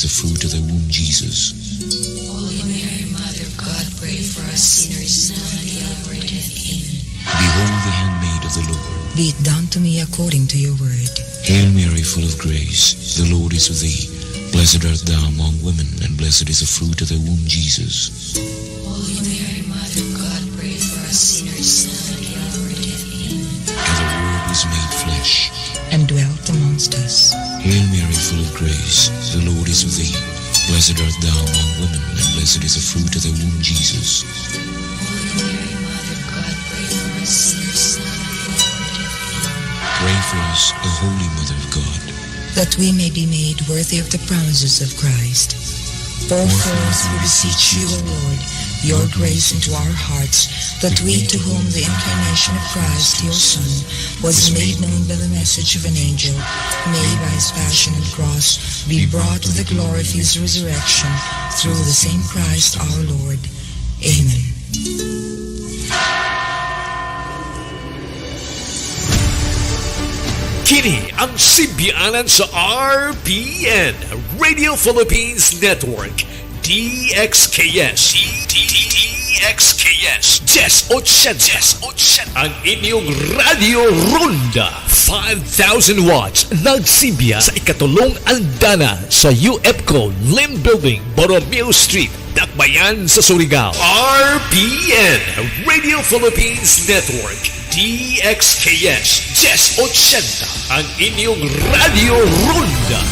is the fruit of thy womb, Jesus. Holy Mary, Mother of God, pray for us sinners now and at the hour of death. Amen. Behold the handmaid of the Lord. Be it done to me according to your word. Hail Mary, full of grace, the Lord is with thee. Blessed art thou among women, and blessed is the fruit of thy womb, Jesus. Holy Mary, Mother of God, pray for us sinners now and at the hour of death. Amen. And the Word was made flesh, And dwelt amongst us. Hail Mary, full of grace, the Lord is with thee. Blessed art thou among women, and blessed is the fruit of thy womb, Jesus. Holy Mary, Mother of God, pray for us sinners now and at the hour of death. Amen. Pray for us, O Holy Mother of God. That we may be made worthy of the promises of Christ. Pour forth, we beseech you, O Lord, your grace into our hearts, that we, to whom the incarnation of Christ, your Son, was made known by the message of an angel, may by his passion and cross be brought to the glory of his resurrection, through the same Christ our Lord. Amen. Kini ang simbianan sa RPN, Radio Philippines Network, DXKS, DXKS, 1080, ang inyong Radio Ronda, 5,000 watts, nagsimbiya sa ikatulong andana sa UFCO Lim Building, Borromeo Street, Dakbayan sa Surigao. RPN, Radio Philippines Network, DXKS 1080, ang inyong Radio Ronda.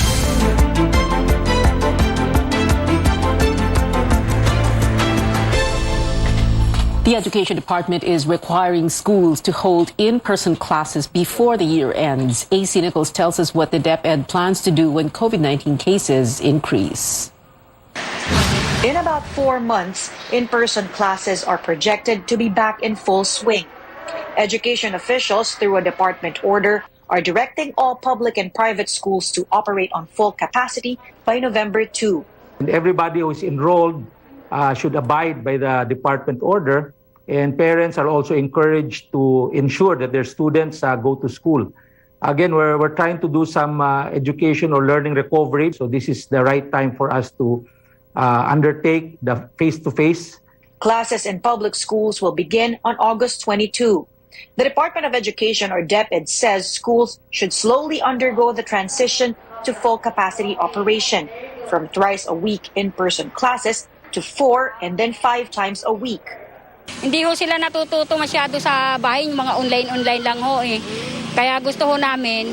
The Education Department is requiring schools to hold in-person classes before the year ends. AC Nichols tells us what the DepEd plans to do when COVID-19 cases increase. In about 4 months, in-person classes are projected to be back in full swing. Education officials, through a department order, are directing all public and private schools to operate on full capacity by November 2. And everybody who is enrolled should abide by the department order, and parents are also encouraged to ensure that their students go to school. Again, we're trying to do some education or learning recovery, so this is the right time for us to undertake the face-to-face. Classes in public schools will begin on August 22. The Department of Education, or DepEd, says schools should slowly undergo the transition to full capacity operation, from thrice a week in-person classes to 4 and then 5 times a week. Hindi ho sila natututo masyado sa bahay, yung mga online lang ho eh. Kaya gusto ho namin,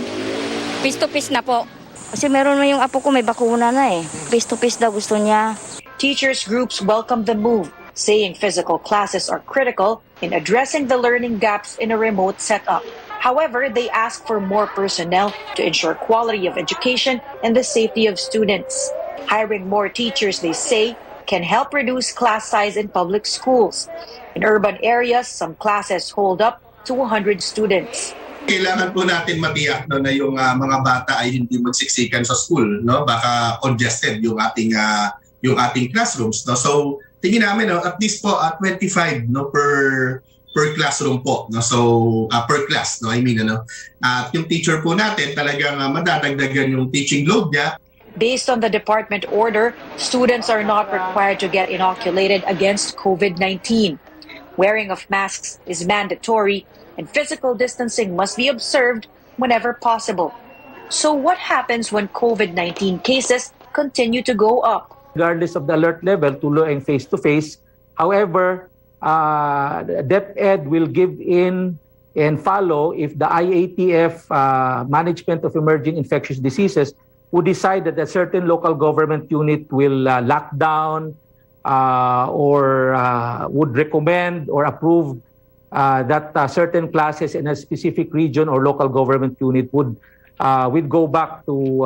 face-to-face na po. Kasi meron mo yung apo ko, may bakuna na eh. Face-to-face daw gusto niya. Teachers groups welcome the move, saying physical classes are critical in addressing the learning gaps in a remote setup. However, they ask for more personnel to ensure quality of education and the safety of students. Hiring more teachers, they say, can help reduce class size in public schools. In urban areas, some classes hold up to 100 students. Kailangan po natin matiyak na yung mga bata ay hindi magsiksikan sa school, no? Baka congested yung ating classrooms, no? So tingin namin at least po 25 per classroom po, no? So per class, no? At yung teacher po natin talagang madadagdagan yung teaching load niya. Based on the department order, students are not required to get inoculated against COVID-19. Wearing of masks is mandatory, and physical distancing must be observed whenever possible. So what happens when COVID-19 cases continue to go up? Regardless of the alert level, tuloy ang face-to-face. However, DepEd will give in and follow if the IATF, Management of Emerging Infectious Diseases, who decide that a certain local government unit will lock down or would recommend or approve that certain classes in a specific region or local government unit would go back to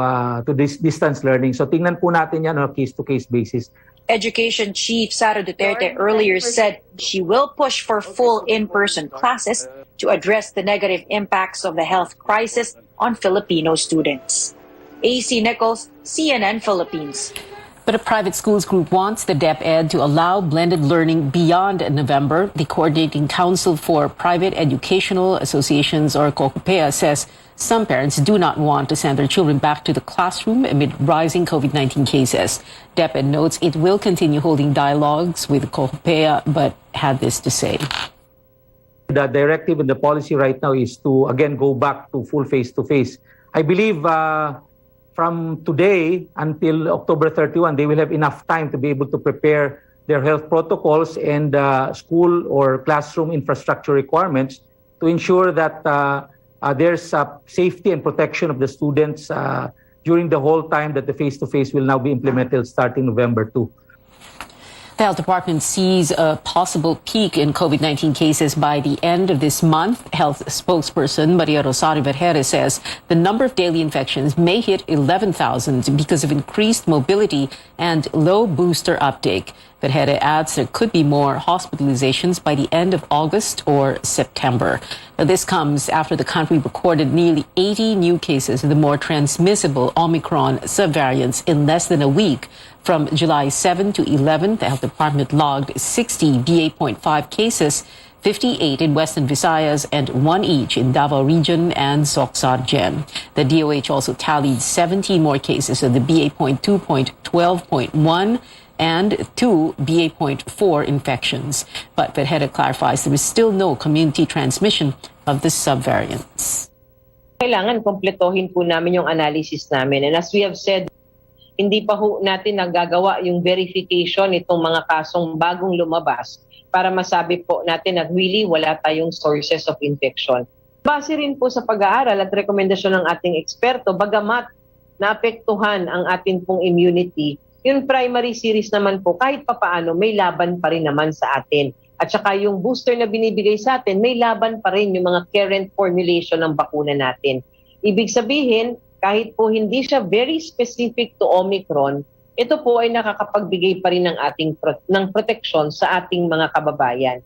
this distance learning. So tingnan po natin yan on a case-to-case basis. Education Chief Sara Duterte earlier said she will push for full in-person classes to address the negative impacts of the health crisis on Filipino students. AC Nichols, CNN Philippines. But a private schools group wants the DepEd to allow blended learning beyond November. The Coordinating Council for Private Educational Associations, or COCOPEA, says some parents do not want to send their children back to the classroom amid rising COVID-19 cases. DepEd notes it will continue holding dialogues with COCOPEA, but had this to say. The directive and the policy right now is to, again, go back to full face-to-face. I believe from today until October 31, they will have enough time to be able to prepare their health protocols and school or classroom infrastructure requirements to ensure that there's safety and protection of the students during the whole time that the face-to-face will now be implemented starting November 2. The Health Department sees a possible peak in COVID-19 cases by the end of this month. Health spokesperson Maria Rosario Vergere says the number of daily infections may hit 11,000 because of increased mobility and low booster uptake. Vergere adds there could be more hospitalizations by the end of August or September. Now, this comes after the country recorded nearly 80 new cases of the more transmissible Omicron subvariants in less than a week. From July 7 to 11, the Health Department logged 60 BA.5 cases, 58 in Western Visayas and 1 each in Davao Region and Soxargen. The DOH also tallied 17 more cases of the BA.2.12.1 and 2 BA.4 infections. But Vergere clarifies there is still no community transmission of the subvariants. Kailangan kompletohin po namin yung analysis namin. And as we have said, hindi pa ho natin nagagawa yung verification itong mga kasong bagong lumabas para masabi po natin na really wala tayong sources of infection. Base rin po sa pag-aaral at rekomendasyon ng ating eksperto, bagamat naapektuhan ang ating pong immunity, yung primary series naman po kahit papaano may laban pa rin naman sa atin. At saka yung booster na binibigay sa atin, may laban pa rin yung mga current formulation ng bakuna natin. Ibig sabihin, kahit po hindi siya very specific to Omicron, ito po ay nakakapagbigay pa rin ng proteksyon sa ating mga kababayan.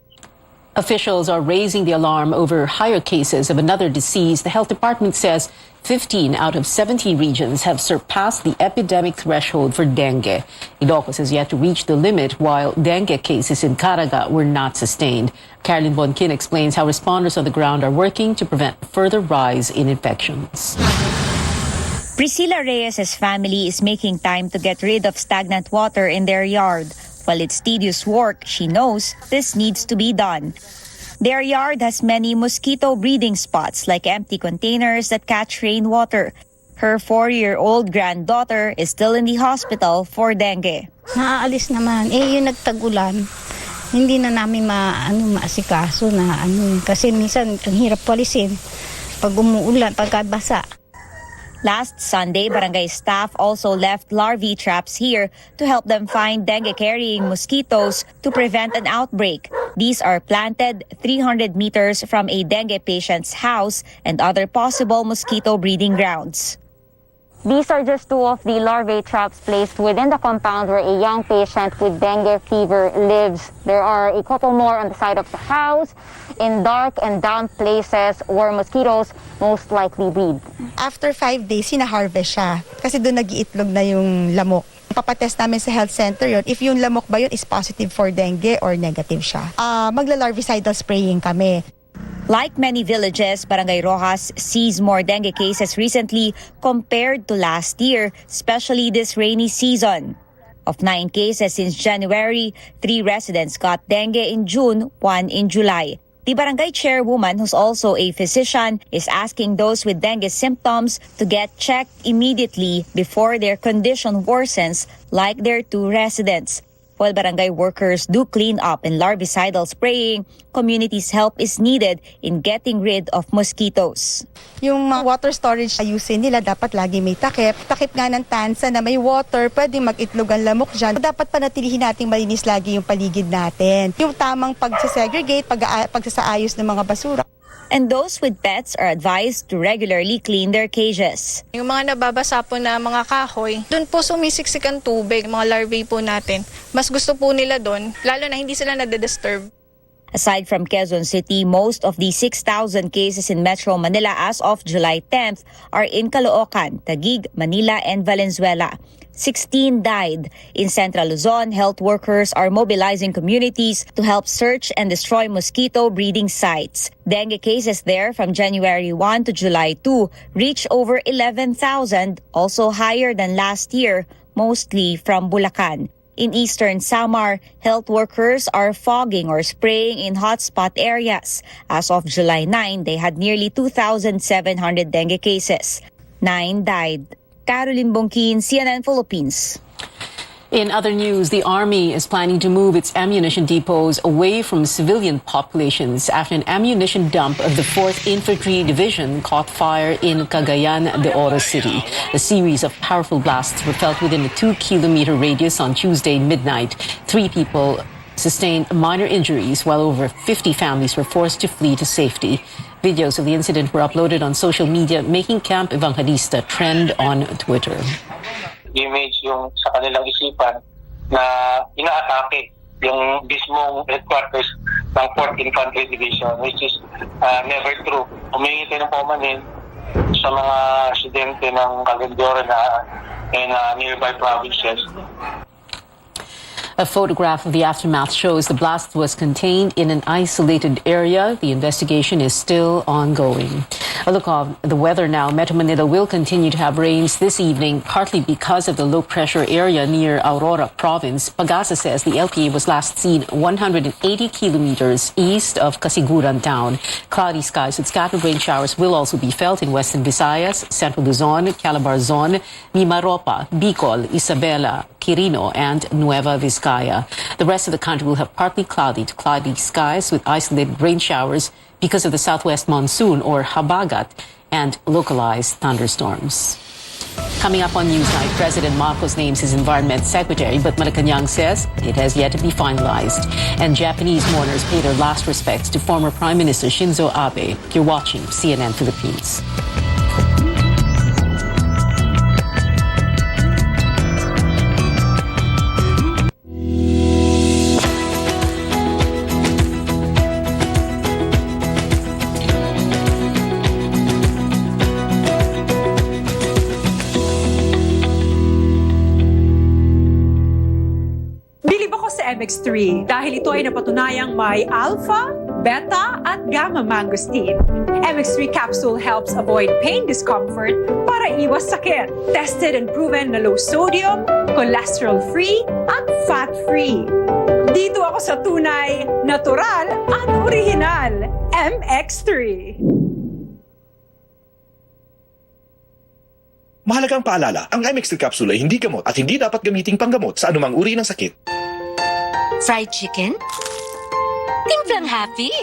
Officials are raising the alarm over higher cases of another disease. The Health Department says 15 out of 17 regions have surpassed the epidemic threshold for dengue. Ilocos has yet to reach the limit, while dengue cases in Caraga were not sustained. Carolyn Bonkin explains how responders on the ground are working to prevent further rise in infections. Priscilla Reyes' family is making time to get rid of stagnant water in their yard. While it's tedious work, she knows this needs to be done. Their yard has many mosquito breeding spots like empty containers that catch rainwater. Her 4-year-old granddaughter is still in the hospital for dengue. Naaalis naman. Yung nagtagulan, hindi na namin maasikaso na kasi minsan ang hirap palisin pag umuulan, pagkabasa. Last Sunday, barangay staff also left larvae traps here to help them find dengue-carrying mosquitoes to prevent an outbreak. These are planted 300 meters from a dengue patient's house and other possible mosquito breeding grounds. These are just 2 of the larvae traps placed within the compound where a young patient with dengue fever lives. There are a couple more on the side of the house in dark and damp places where mosquitoes most likely breed. After 5 days, sina-harvest siya kasi doon nag-iitlog na yung lamok. Papatest namin sa health center yon if yung lamok ba yun is positive for dengue or negative siya. Magla-larvicidal spraying kami. Like many villages, Barangay Rojas sees more dengue cases recently compared to last year, especially this rainy season. Of 9 cases since January, 3 residents got dengue in June, 1 in July. The barangay chairwoman, who's also a physician, is asking those with dengue symptoms to get checked immediately before their condition worsens, like their 2 residents. While barangay workers do clean up and larvicidal spraying, community's help is needed in getting rid of mosquitoes. Yung water storage ayusin nila, dapat lagi may takip. Takip nga ng tansa na may water, pwede mag-itlog ang lamok dyan. Dapat panatilihin nating malinis lagi yung paligid natin. Yung tamang pagsasegregate, pagsasaayos ng mga basura. And those with pets are advised to regularly clean their cages. Yung mga nababasa po na mga kahoy, doon po sumisiksik ang tubig, mga larvae po natin. Mas gusto po nila doon, lalo na hindi sila nadidisturb. Aside from Quezon City, most of the 6,000 cases in Metro Manila as of July 10th are in Caloocan, Taguig, Manila, and Valenzuela. 16 died. In Central Luzon, health workers are mobilizing communities to help search and destroy mosquito breeding sites. Dengue cases there from January 1 to July 2 reach over 11,000, also higher than last year, mostly from Bulacan. In eastern Samar, health workers are fogging or spraying in hotspot areas. As of July 9, they had nearly 2,700 dengue cases. 9 died. Caroline Bongkin, CNN Philippines. In other news, the Army is planning to move its ammunition depots away from civilian populations after an ammunition dump of the 4th Infantry Division caught fire in Cagayan de Oro City. A series of powerful blasts were felt within a 2-kilometer radius on Tuesday midnight. 3 people sustained minor injuries, while over 50 families were forced to flee to safety. Videos of the incident were uploaded on social media, making Camp Evangelista trend on Twitter. Image yung sa kanilang isipan na inaatake yung mismong headquarters ng 4th Infantry Division, which is never true. Humingi tayo ng paumanhin sa mga residente ng Cagayan and nearby provinces. A photograph of the aftermath shows the blast was contained in an isolated area. The investigation is still ongoing. A look at the weather now. Metro Manila will continue to have rains this evening, partly because of the low-pressure area near Aurora Province. Pagasa says the LPA was last seen 180 kilometers east of Casiguran town. Cloudy skies with scattered rain showers will also be felt in Western Visayas, Central Luzon, Calabarzon, Mimaropa, Bicol, Isabela, Quirino, and Nueva Vizcaya. The rest of the country will have partly cloudy to cloudy skies with isolated rain showers because of the southwest monsoon or habagat and localized thunderstorms. Coming up on Newsnight, President Marcos names his environment secretary, but Malacanang says it has yet to be finalized. And Japanese mourners pay their last respects to former Prime Minister Shinzo Abe. You're watching CNN Philippines. MX3 dahil ito ay napatunayang may alpha, beta at gamma mangosteen. MX3 capsule helps avoid pain discomfort para iwas sakit. Tested and proven na low sodium, cholesterol-free at fat-free. Dito ako sa tunay, natural at original. MX3. Mahalagang paalala, ang MX3 capsule ay hindi gamot at hindi dapat gamiting panggamot sa anumang uri ng sakit. Fried chicken? Timplang happy!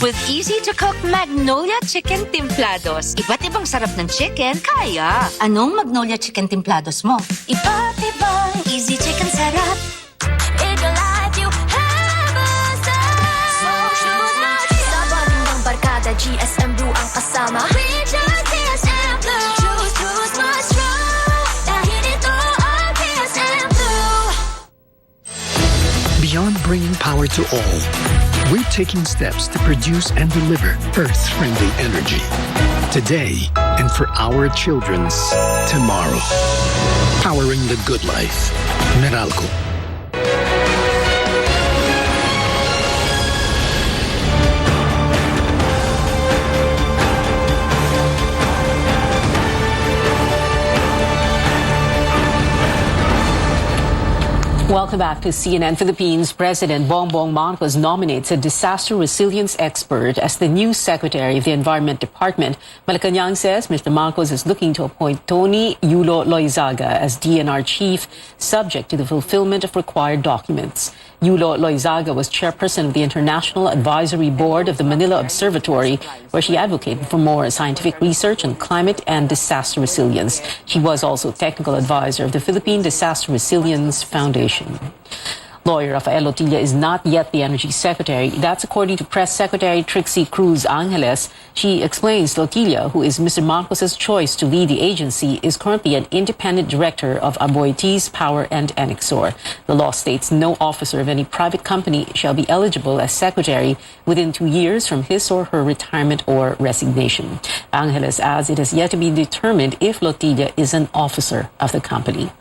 With easy-to-cook Magnolia Chicken Timplados. Iba't ibang sarap ng chicken, kaya. Anong Magnolia Chicken Timplados mo? Iba't ibang easy chicken sarap. It'll light you heaven style. Sa bagong barkada, GSM Brew ang kasama. We choose GSM Brew. Choose much strong. Dahil ito ang GSM Brew. Beyond bringing power to all, we're taking steps to produce and deliver Earth-friendly energy today and for our children's tomorrow. Powering the good life. Meralco. Welcome back to CNN Philippines. President Bongbong Marcos nominates a disaster resilience expert as the new Secretary of the Environment Department. Malacanang says Mr. Marcos is looking to appoint Tony Yulo Loizaga as DNR Chief, subject to the fulfillment of required documents. Yulo Loizaga was chairperson of the International Advisory Board of the Manila Observatory, where she advocated for more scientific research on climate and disaster resilience. She was also technical advisor of the Philippine Disaster Resilience Foundation. Lawyer Rafael Lotilla is not yet the Energy Secretary. That's according to Press Secretary Trixie Cruz Angeles. She explains Lotilla, who is Mr. Marcos's choice to lead the agency, is currently an independent director of Aboitiz Power and Enexor. The law states no officer of any private company shall be eligible as secretary within 2 years from his or her retirement or resignation. Angeles adds it has yet to be determined if Lotilla is an officer of the company.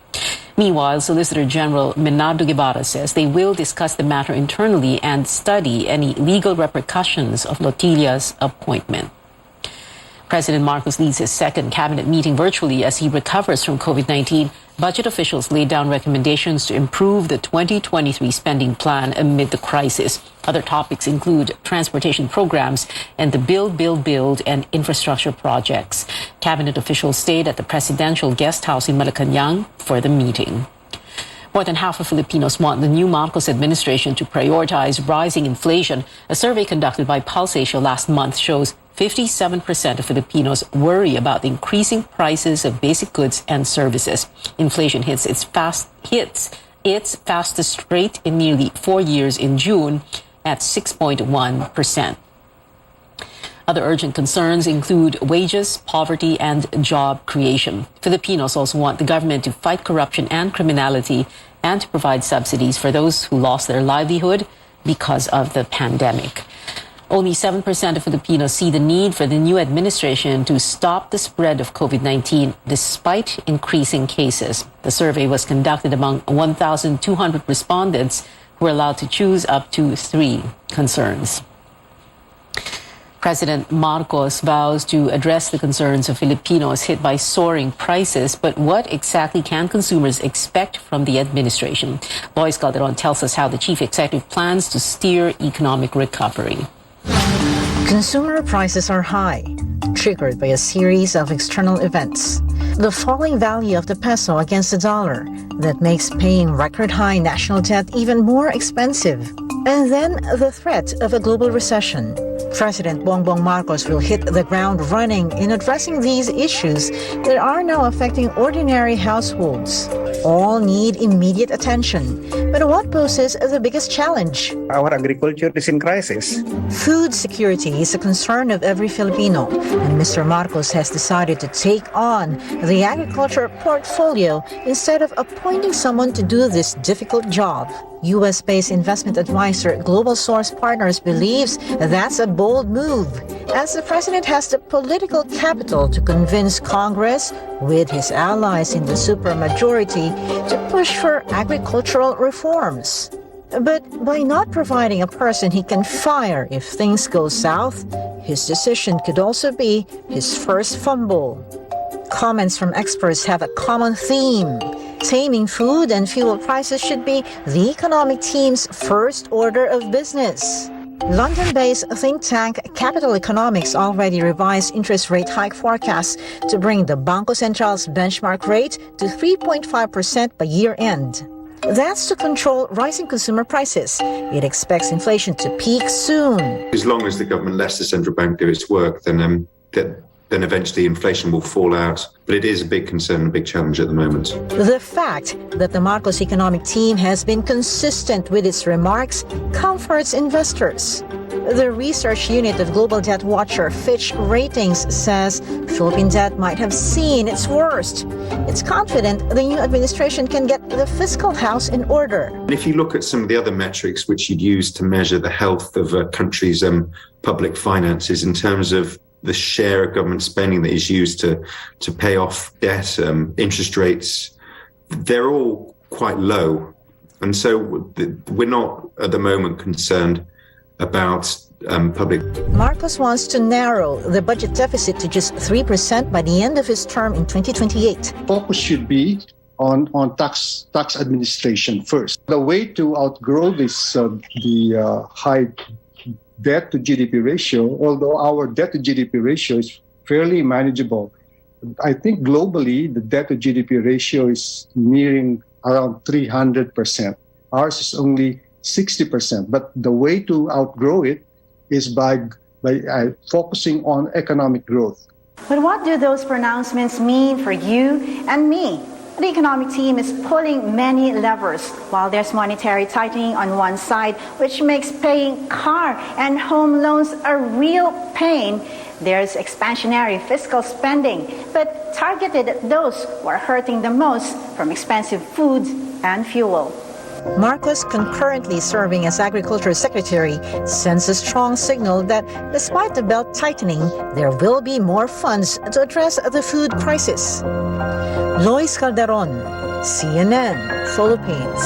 Meanwhile, Solicitor General Menardo Guevara says they will discuss the matter internally and study any legal repercussions of Lotilla's appointment. President Marcos leads his second cabinet meeting virtually as he recovers from COVID-19. Budget officials laid down recommendations to improve the 2023 spending plan amid the crisis. Other topics include transportation programs and the build, and infrastructure projects. Cabinet officials stayed at the presidential guest house in Malacanang for the meeting. More than half of Filipinos want the new Marcos administration to prioritize rising inflation. A survey conducted by Pulse Asia last month shows 57% of Filipinos worry about the increasing prices of basic goods and services. Inflation hits its fastest rate in nearly 4 years in June at 6.1%. Other urgent concerns include wages, poverty, and job creation. Filipinos also want the government to fight corruption and criminality and to provide subsidies for those who lost their livelihood because of the pandemic. Only 7% of Filipinos see the need for the new administration to stop the spread of COVID-19 despite increasing cases. The survey was conducted among 1,200 respondents who were allowed to choose up to 3 concerns. President Marcos vows to address the concerns of Filipinos hit by soaring prices, but what exactly can consumers expect from the administration? Lois Calderon tells us how the chief executive plans to steer economic recovery. Consumer prices are high, triggered by a series of external events. The falling value of the peso against the dollar that makes paying record-high national debt even more expensive. And then the threat of a global recession. President Bongbong Marcos will hit the ground running in addressing these issues that are now affecting ordinary households. All need immediate attention. But what poses the biggest challenge? Our agriculture is in crisis. Food security is a concern of every Filipino, and Mr. Marcos has decided to take on the agriculture portfolio instead of appointing someone to do this difficult job. U.S.-based investment advisor Global Source Partners believes that's a bold move, as the president has the political capital to convince Congress, with his allies in the supermajority, to push for agricultural reforms. But by not providing a person he can fire if things go south, his decision could also be his first fumble. Comments from experts have a common theme. Taming food and fuel prices should be the economic team's first order of business. London-based think tank Capital Economics already revised interest rate hike forecasts to bring the Bangko Central's benchmark rate to 3.5% by year-end. That's to control rising consumer prices. It expects inflation to peak soon. As long as the government lets the central bank do its work, then eventually inflation will fall out. But it is a big concern, a big challenge at the moment. The fact that the Marcos economic team has been consistent with its remarks comforts investors. The research unit of global debt watcher Fitch Ratings says Philippine debt might have seen its worst. It's confident the new administration can get the fiscal house in order. If you look at some of the other metrics which you'd use to measure the health of a country's public finances in terms of the share of government spending that is used to pay off debt, interest rates, they're all quite low. And so we're not at the moment concerned about public. Marcos wants to narrow the budget deficit to just 3% by the end of his term in 2028. Focus should be on tax administration first. The way to outgrow this the high debt to GDP ratio, although our debt to GDP ratio is fairly manageable, I think globally the debt to GDP ratio is nearing around 300%. Ours is only 60%. But the way to outgrow it is by focusing on economic growth. But what do those pronouncements mean for you and me? The economic team is pulling many levers. While there's monetary tightening on one side, which makes paying car and home loans a real pain, there's expansionary fiscal spending, but targeted at those who are hurting the most from expensive foods and fuel. Marcos, concurrently serving as Agriculture Secretary, sends a strong signal that despite the belt tightening, there will be more funds to address the food crisis. Lois Calderon, CNN Philippines.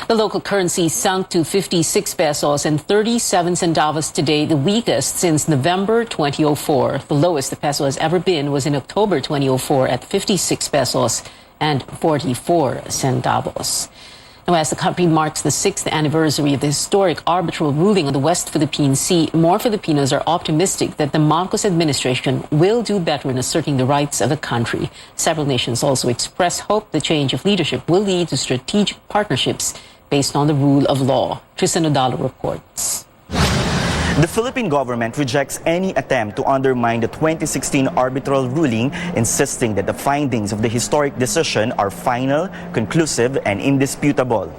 The local currency sunk to 56 pesos and 37 centavos today, the weakest since November 2004. The lowest the peso has ever been was in October 2004 at 56 pesos and 44 centavos. Now, as the country marks the 6th anniversary of the historic arbitral ruling on the West Philippine Sea, more Filipinos are optimistic that the Marcos administration will do better in asserting the rights of the country. Several nations also express hope the change of leadership will lead to strategic partnerships based on the rule of law. Tristan Odalo reports. The Philippine government rejects any attempt to undermine the 2016 arbitral ruling, insisting that the findings of the historic decision are final, conclusive, and indisputable.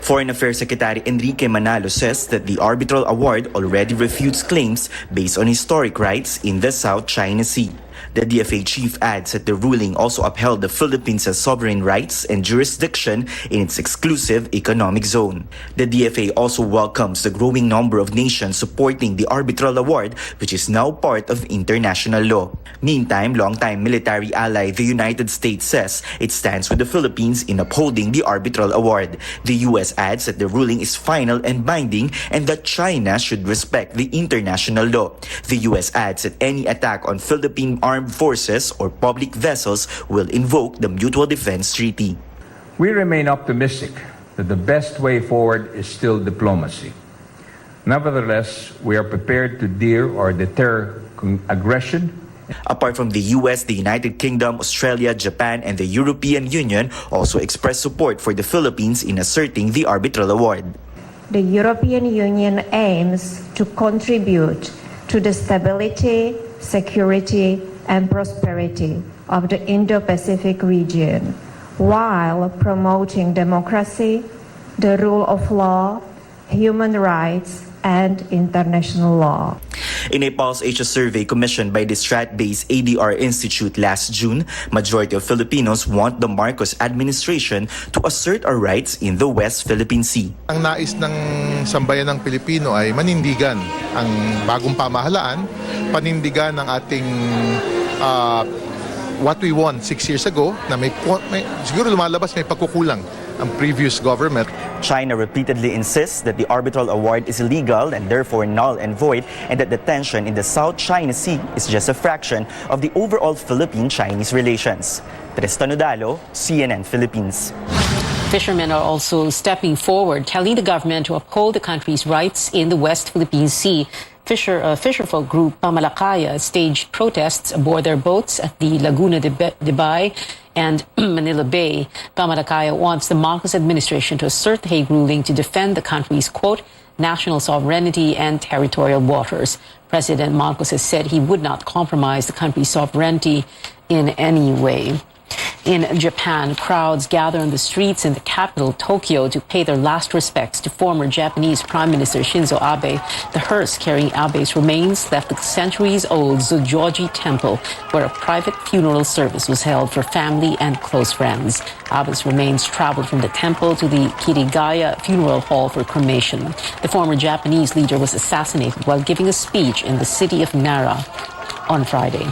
Foreign Affairs Secretary Enrique Manalo says that the arbitral award already refutes claims based on historic rights in the South China Sea. The DFA chief adds that the ruling also upheld the Philippines' sovereign rights and jurisdiction in its exclusive economic zone. The DFA also welcomes the growing number of nations supporting the arbitral award, which is now part of international law. Meantime, longtime military ally the United States says it stands with the Philippines in upholding the arbitral award. The U.S. adds that the ruling is final and binding and that China should respect the international law. The U.S. adds that any attack on Philippine armed forces or public vessels will invoke the Mutual Defense Treaty. We remain optimistic that the best way forward is still diplomacy. Nevertheless, we are prepared to deter or deter aggression. Apart from the US, the United Kingdom, Australia, Japan, and the European Union also expressed support for the Philippines in asserting the arbitral award. The European Union aims to contribute to the stability, security, and prosperity of the Indo-Pacific region, while promoting democracy, the rule of law, human rights, and international law. In a Pulse Asia survey commissioned by the Strat-based ADR Institute last June, majority of Filipinos want the Marcos administration to assert our rights in the West Philippine Sea. Ang nais ng sambayan ng Pilipino ay manindigan ang bagong pamahalaan, panindigan ng ating what we won 6 years ago na may siguro lumalabas may pagkukulang ang previous government. China repeatedly insists that the arbitral award is illegal and therefore null and void, and that the tension in the South China Sea is just a fraction of the overall Philippine-Chinese relations. Tristan Odalo, CNN Philippines. Fishermen are also stepping forward, telling the government to uphold the country's rights in the West Philippine Sea. Fisherfolk group Pamalakaya staged protests aboard their boats at the Laguna de Bay and Manila Bay. Pamalakaya wants the Marcos administration to assert the Hague ruling to defend the country's, quote, national sovereignty and territorial waters. President Marcos has said he would not compromise the country's sovereignty in any way. In Japan, crowds gather on the streets in the capital, Tokyo, to pay their last respects to former Japanese Prime Minister Shinzo Abe. The hearse carrying Abe's remains left the centuries-old Zojoji Temple, where a private funeral service was held for family and close friends. Abe's remains traveled from the temple to the Kirigaya Funeral Hall for cremation. The former Japanese leader was assassinated while giving a speech in the city of Nara on Friday.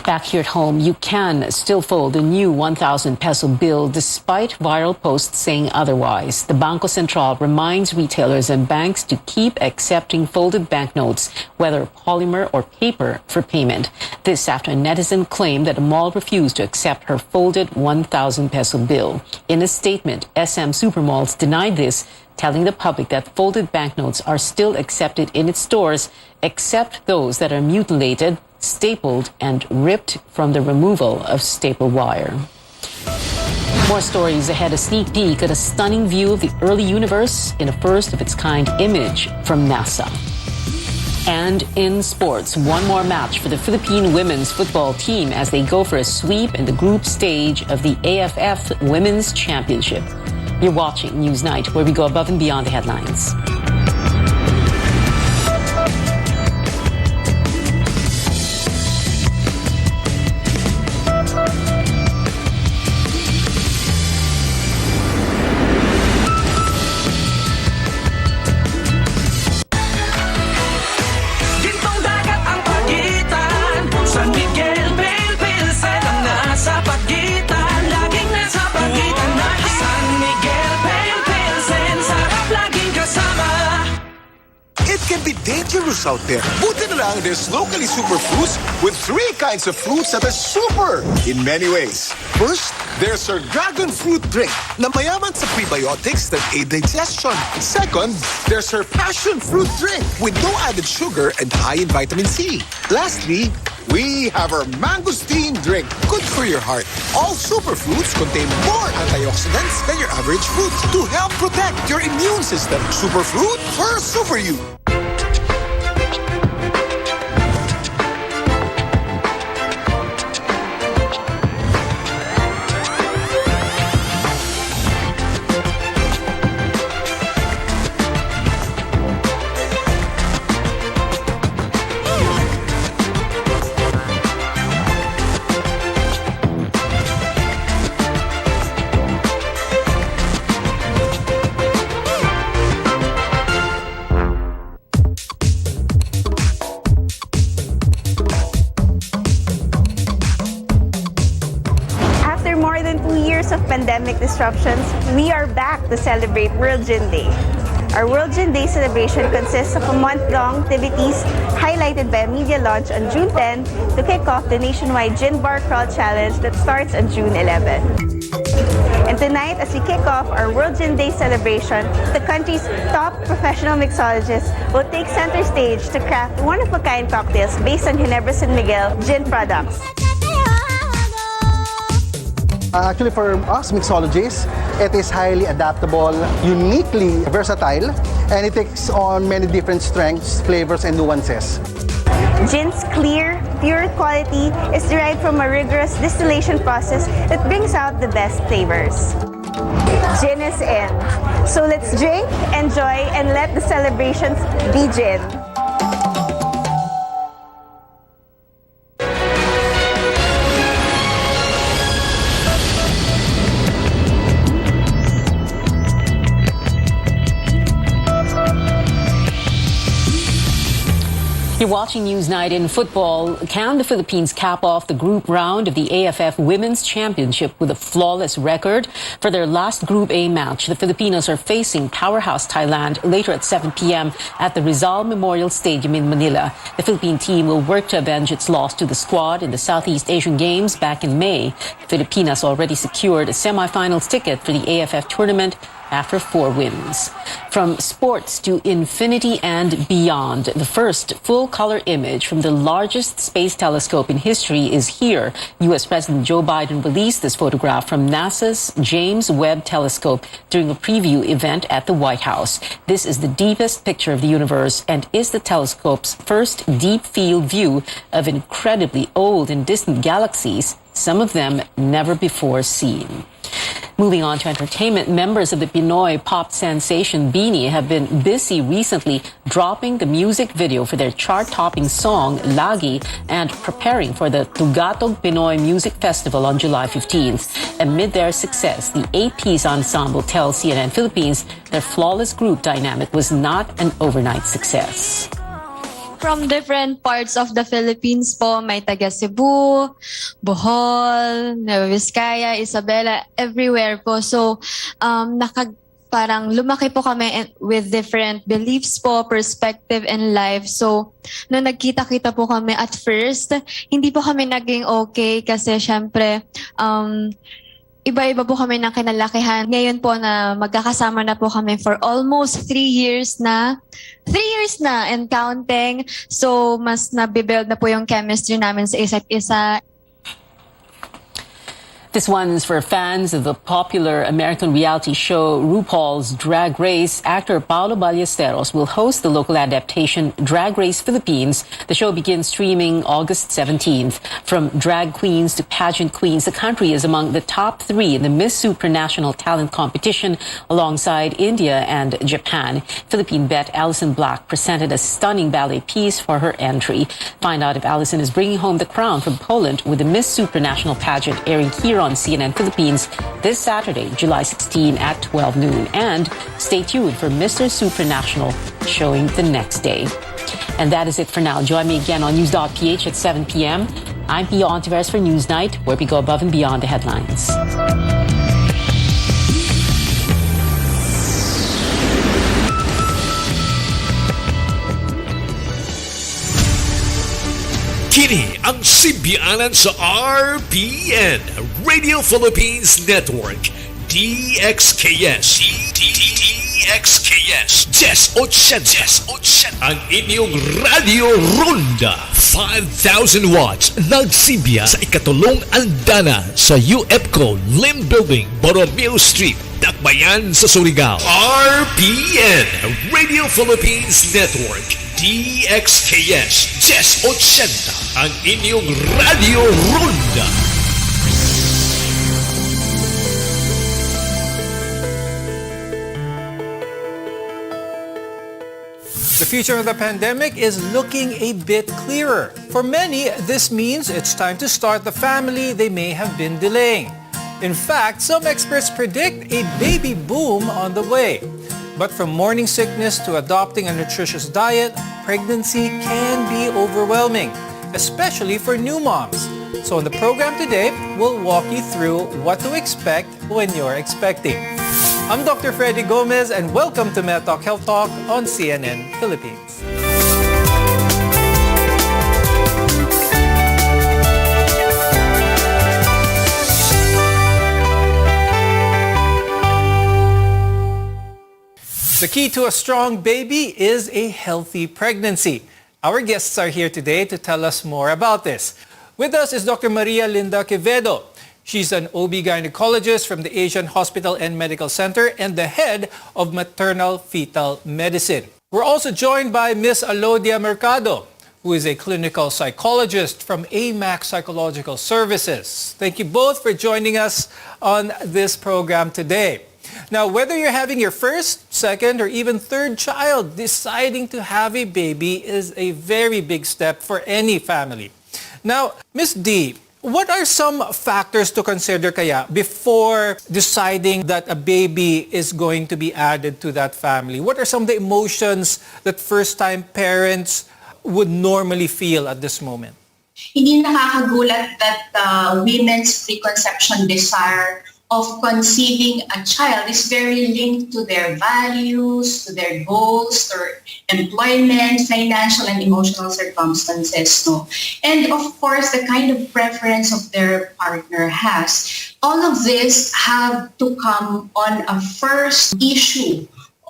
Back here at home, you can still fold a new 1,000 peso bill despite viral posts saying otherwise. The Bangko Sentral reminds retailers and banks to keep accepting folded banknotes, whether polymer or paper, for payment. This after a netizen claimed that a mall refused to accept her folded 1,000 peso bill. In a statement, SM Supermalls denied this, telling the public that folded banknotes are still accepted in its stores, except those that are mutilated, stapled, and ripped from the removal of staple wire. More stories ahead. A sneak peek at a stunning view of the early universe in a first-of-its-kind image from NASA. And in sports, one more match for the Philippine women's football team as they go for a sweep in the group stage of the AFF Women's Championship. You're watching Newsnight, where we go above and beyond the headlines. San Miguel, Pilsen ang nasa pagitan, laging nasa pagitan. adventurous out there. Buti na lang there's locally superfoods with 3 kinds of fruits that are super in many ways. First, there's our dragon fruit drink na mayaman sa prebiotics that aid digestion. Second, there's our passion fruit drink with no added sugar and high in vitamin C. Lastly, we have our mangosteen drink, good for your heart. All superfruits contain more antioxidants than your average fruit to help protect your immune system. Superfruit for super you. Of pandemic disruptions, we are back to celebrate World Gin Day. Our World Gin Day celebration consists of a month-long activities highlighted by a media launch on June 10 to kick off the nationwide Gin Bar Crawl Challenge that starts on June 11. And tonight, as we kick off our World Gin Day celebration, the country's top professional mixologists will take center stage to craft one-of-a-kind cocktails based on Ginebra San Miguel gin products. Actually, for us mixologists, it is highly adaptable, uniquely versatile, and it takes on many different strengths, flavors, and nuances. Gin's clear, pure quality is derived from a rigorous distillation process that brings out the best flavors. Gin is in. So let's drink, enjoy, and let the celebrations be gin. You're watching Newsnight. In football. Can the Philippines cap off the group round of the AFF Women's Championship with a flawless record? For their last Group A match, the Filipinos are facing powerhouse Thailand later at 7 p.m. at the Rizal Memorial Stadium in Manila. The Philippine team will work to avenge its loss to the squad in the Southeast Asian Games back in May. Filipinas already secured a semifinals ticket for the AFF tournament after 4 wins. From sports to infinity and beyond, the first full-color image from the largest space telescope in history is here. U.S. President Joe Biden released this photograph from NASA's James Webb Telescope during a preview event at the White House. This is the deepest picture of the universe and is the telescope's first deep-field view of incredibly old and distant galaxies, some of them never before seen. Moving on to entertainment, members of the Pinoy pop sensation Beanie have been busy recently dropping the music video for their chart-topping song, Lagi, and preparing for the Tugatog Pinoy Music Festival on July 15th. Amid their success, the 8-piece ensemble tells CNN Philippines their flawless group dynamic was not an overnight success. From different parts of the Philippines po, may taga Cebu, Bohol, Nueva Vizcaya, Isabela, everywhere po. So, parang lumaki po kami with different beliefs po, perspective, and life. So, nung nagkita-kita po kami at first, hindi po kami naging okay kasi syempre, iba-iba po kami ng kinalakihan. Ngayon po na magkakasama na po kami for almost 3 years na. 3 years na and counting. So, mas nabibuild na po yung chemistry namin sa isa't isa. This one's for fans of the popular American reality show RuPaul's Drag Race. Actor Paolo Ballesteros will host the local adaptation Drag Race Philippines. The show begins streaming August 17th. From drag queens to pageant queens, the country is among the top 3 in the Miss Supranational Talent Competition alongside India and Japan. Philippine bet Allison Black presented a stunning ballet piece for her entry. Find out if Allison is bringing home the crown from Poland with the Miss Supranational pageant airing here on CNN Philippines this Saturday, July 16 at 12 noon. And stay tuned for Mr. Supranational showing the next day. And that is it for now. Join me again on News.ph at 7 p.m. I'm Pia Ontiveros for Newsnight, where we go above and beyond the headlines. Kini ang simbianan sa RPN, Radio Philippines Network, DXKS. DXKS 1080. Ang inyong Radio Ronda. 5,000 watts nagsimbiya sa ikatulong andana sa UFCO Lim Building, Borromeo Street, Dakbayan sa Surigao. RPN, Radio Philippines Network, DXKS 1080. Ang inyong Radio Ronda. The future of the pandemic is looking a bit clearer. For many, this means it's time to start the family they may have been delaying. In fact, some experts predict a baby boom on the way. But from morning sickness to adopting a nutritious diet, pregnancy can be overwhelming, especially for new moms. So in the program today, we'll walk you through what to expect when you're expecting. I'm Dr. Freddy Gomez and welcome to MedTalk Health Talk on CNN Philippines. The key to a strong baby is a healthy pregnancy. Our guests are here today to tell us more about this. With us is Dr. Maria Linda Quevedo. She's an OB-gynecologist from the Asian Hospital and Medical Center and the head of maternal fetal medicine. We're also joined by Ms. Alodia Mercado, who is a clinical psychologist from AMAC Psychological Services. Thank you both for joining us on this program today. Now, whether you're having your first, second, or even third child, deciding to have a baby is a very big step for any family. Now, Ms. D, what are some factors to consider kaya before deciding that a baby is going to be added to that family? What are some of the emotions that first-time parents would normally feel at this moment? Hindi nakakagulat that women's preconception desire of conceiving a child is very linked to their values, to their goals, their employment, financial and emotional circumstances. No? And of course, the kind of preference of their partner has. All of this have to come on a first issue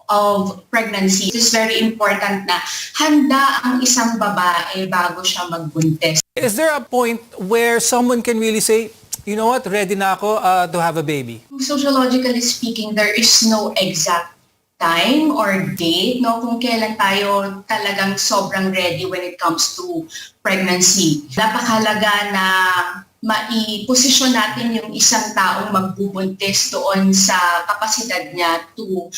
of pregnancy. It is very important na handa ang isang babae bago siya magbuntis. Is there a point where someone can really say, you know what, ready na ako to have a baby? Sociologically speaking, there is no exact time or date no kung kailan tayo talagang sobrang ready when it comes to pregnancy. Napakahalaga na mai-posisyon natin yung isang taong magbubuntis doon sa kapasidad niya to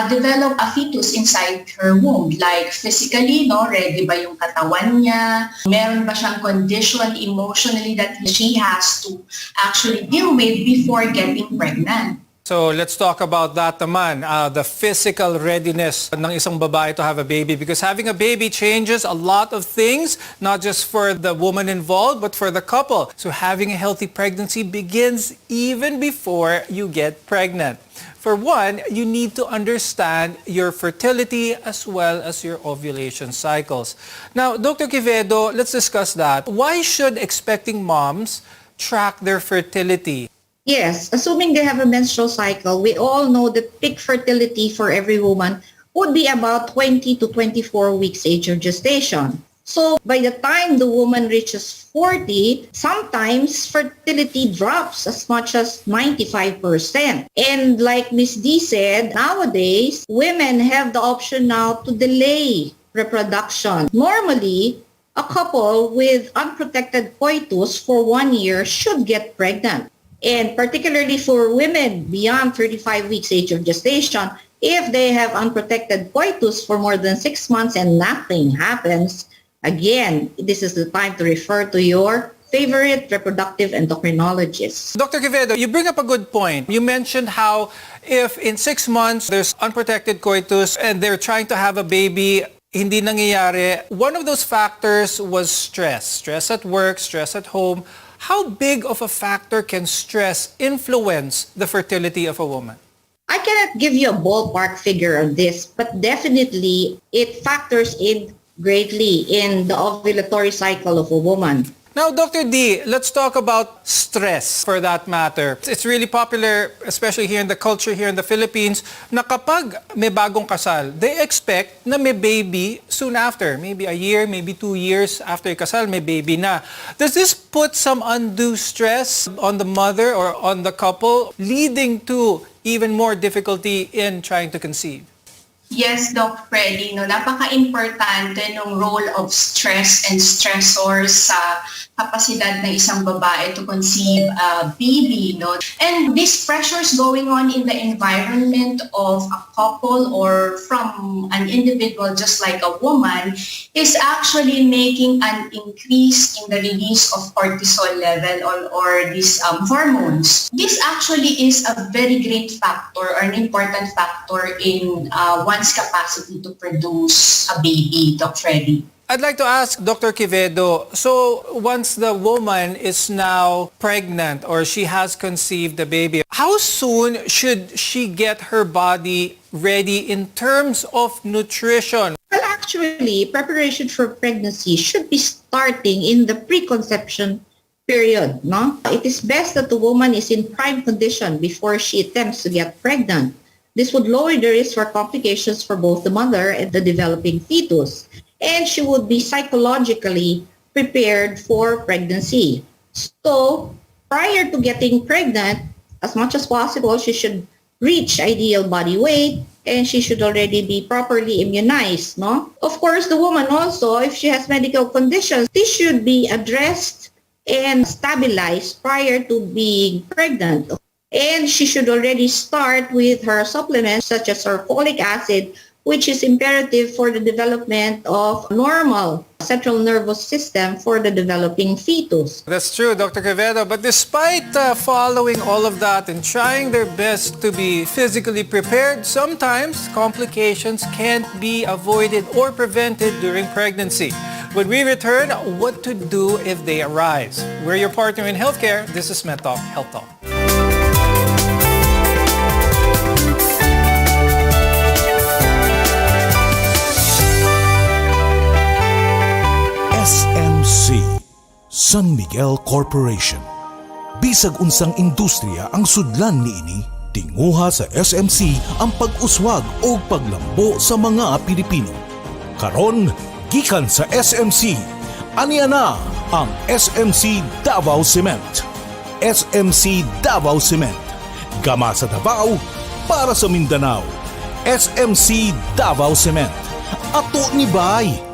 develop a fetus inside her womb. Like physically, no, ready ba yung katawan niya? Meron ba siyang condition emotionally that she has to actually deal with before getting pregnant? So let's talk about that naman, the physical readiness ng isang babae to have a baby, because having a baby changes a lot of things, not just for the woman involved, but for the couple. So having a healthy pregnancy begins even before you get pregnant. For one, you need to understand your fertility as well as your ovulation cycles. Now, Dr. Quevedo, let's discuss that. Why should expecting moms track their fertility? Yes, assuming they have a menstrual cycle, we all know that peak fertility for every woman would be about 20 to 24 weeks age of gestation. So by the time the woman reaches 40, sometimes fertility drops as much as 95%. And like Ms. D said, nowadays, women have the option now to delay reproduction. Normally, a couple with unprotected coitus for 1 year should get pregnant. And particularly for women beyond 35 weeks age of gestation, if they have unprotected coitus for more than 6 months and nothing happens, again, this is the time to refer to your favorite reproductive endocrinologist. Dr. Quevedo, you bring up a good point. You mentioned how if in 6 months there's unprotected coitus and they're trying to have a baby, hindi nangyayari. One of those factors was stress. Stress at work, stress at home. How big of a factor can stress influence the fertility of a woman? I cannot give you a ballpark figure on this, but definitely it factors in greatly in the ovulatory cycle of a woman. Now, Dr. D, let's talk about stress for that matter. It's really popular, especially here in the culture here in the Philippines, na kapag may bagong kasal, they expect na may baby soon after. Maybe a year, maybe 2 years after kasal, may baby na. Does this put some undue stress on the mother or on the couple, leading to even more difficulty in trying to conceive? Yes, Doc Freddy, no, napaka-importante ng role of stress and stressors sa kapasidad ng isang babae to conceive a baby, no. And these pressures going on in the environment of a couple or from an individual just like a woman is actually making an increase in the release of cortisol level or these hormones. This actually is a very great factor or an important factor in one's capacity to produce a baby, Doc Freddy. I'd like to ask Dr. Quevedo, so once the woman is now pregnant or she has conceived the baby, how soon should she get her body ready in terms of nutrition? Well, actually, preparation for pregnancy should be starting in the preconception period, no? It is best that the woman is in prime condition before she attempts to get pregnant. This would lower the risk for complications for both the mother and the developing fetus. And she would be psychologically prepared for pregnancy. So, prior to getting pregnant, as much as possible, she should reach ideal body weight and she should already be properly immunized, no? Of course, the woman also, if she has medical conditions, this should be addressed and stabilized prior to being pregnant. And she should already start with her supplements such as her folic acid, which is imperative for the development of normal central nervous system for the developing fetus. That's true, Dr. Quevedo. But despite following all of that and trying their best to be physically prepared, sometimes complications can't be avoided or prevented during pregnancy. When we return, what to do if they arise. We're your partner in healthcare. This is MedTalk Health Talk. SMC, San Miguel Corporation. Bisag unsang industriya ang sudlan niini, tinguha sa SMC ang pag-uswag o paglambo sa mga Pilipino. Karon, gikan sa SMC, aniya na ang SMC Davao Cement. SMC Davao Cement, gama sa Davao para sa Mindanao. SMC Davao Cement, ato ni Bay.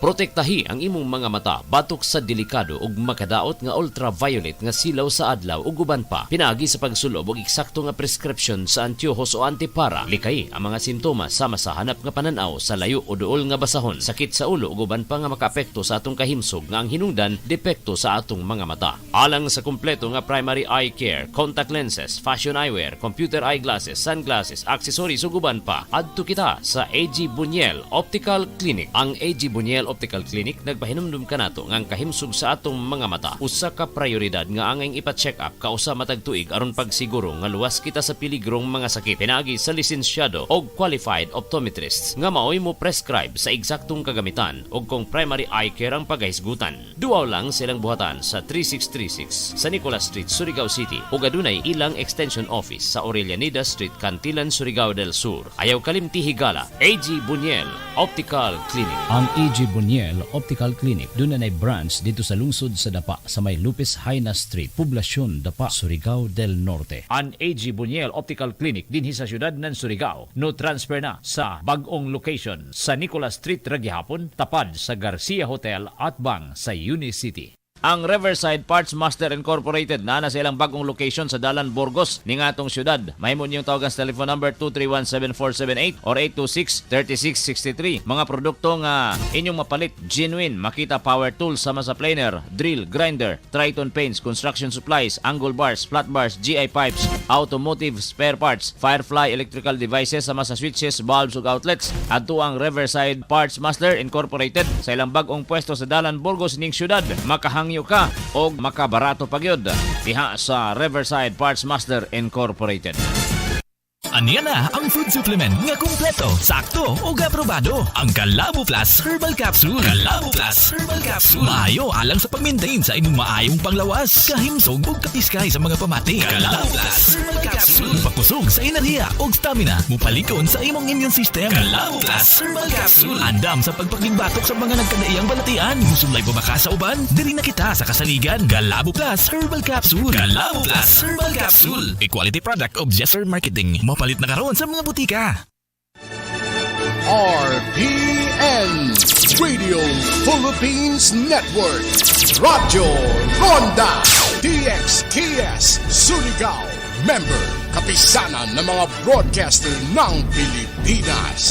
Protektahi ang imong mga mata batok sa delikado ug makadaot nga ultraviolet nga silaw sa adlaw ug uban pa. Pinaagi sa pagsulob og eksakto nga prescription sa antiyohos o antipara. Likay ang mga sintomas sama sa hanap nga pananaw sa layo o duol nga basahon, sakit sa ulo ug uban pa nga makaapekto sa atong kahimsog nga ang hinungdan depekto sa atong mga mata. Alang sa kumpleto nga primary eye care, contact lenses, fashion eyewear, computer eyeglasses, sunglasses, accessories ug uban pa, adto kita sa AG Buñuel Optical Clinic. Ang AG Buñuel Optical Clinic nagpahinumdum kanato nga ang kahimsog sa atong mga mata usa ka prioridad nga angay ipa-check up kausa matag tuig aron pagsiguro nga luwas kita sa piligrong mga sakit. Pinaagi sa lisensyado og qualified optometrists nga maoy mo prescribe sa eksaktong kagamitan og kung primary eye care ang paghisgutan. Duaw lang silang buhatan sa 3636 sa Nicolas Street, Surigao City ug adunay ilang extension office sa Aurelianida Street, Cantilan, Surigao del Sur. Ayaw kalimti higala, AG Buñuel Optical Clinic. Ang AG Buñuel Optical Clinic doon na branch dito sa lungsod sa Dapa sa may Lupis Haina Street, Poblasyon Dapa, Surigao del Norte. Ang AG Buñuel Optical Clinic dinhi sa syudad ng Surigao. No transfer na sa bag-ong location sa Nicolas Street, Ragyahapon, tapad sa Garcia Hotel at bang sa Unicity. Ang Riverside Parts Master Incorporated na sa ilang bagong location sa Dalan, Burgos, ning atong syudad. Mahimo niyong tawagan sa telephone number 231-7478 or 826-3663. Mga produkto nga inyong mapalit, genuine, Makita Power Tools sama sa planer, drill, grinder, Triton paints, construction supplies, angle bars, flat bars, GI pipes, automotive spare parts, Firefly electrical devices sama sa switches, bulbs ug outlets. Adto ang Riverside Parts Master Incorporated sa ilang bagong pwesto sa Dalan, Burgos ning syudad. Makahangyo ka o makabarato pagyod diha sa Riverside Parts Master Incorporated. Aniya na ang food supplement nga kumpleto, sakto o aprobado. Ang Calabo Plus Herbal Capsule. Calabo Plus Herbal Capsule. Maayo alang sa pag-maintain sa inyong maayong panglawas, kahimsog ug kapiskay sa mga pamati. Calabo Plus Herbal Capsule. Pakusog sa enerhiya ug stamina, mupalikon sa imong immune system. Calabo Plus Herbal Capsule. Andam sa pagpakigbatok sa mga nagkadaiyang balatian. Musulay bumaka sa uban, diri na kita sa kasaligan. Calabo Plus Herbal Capsule. Calabo Plus Herbal Capsule. A quality product of Jesser Marketing. Mapalit na karon sa mga butika. RPN Radio Philippines Network. Radyo Ronda DXKS Surigao. Member, kapisanan ng mga broadcaster ng Pilipinas.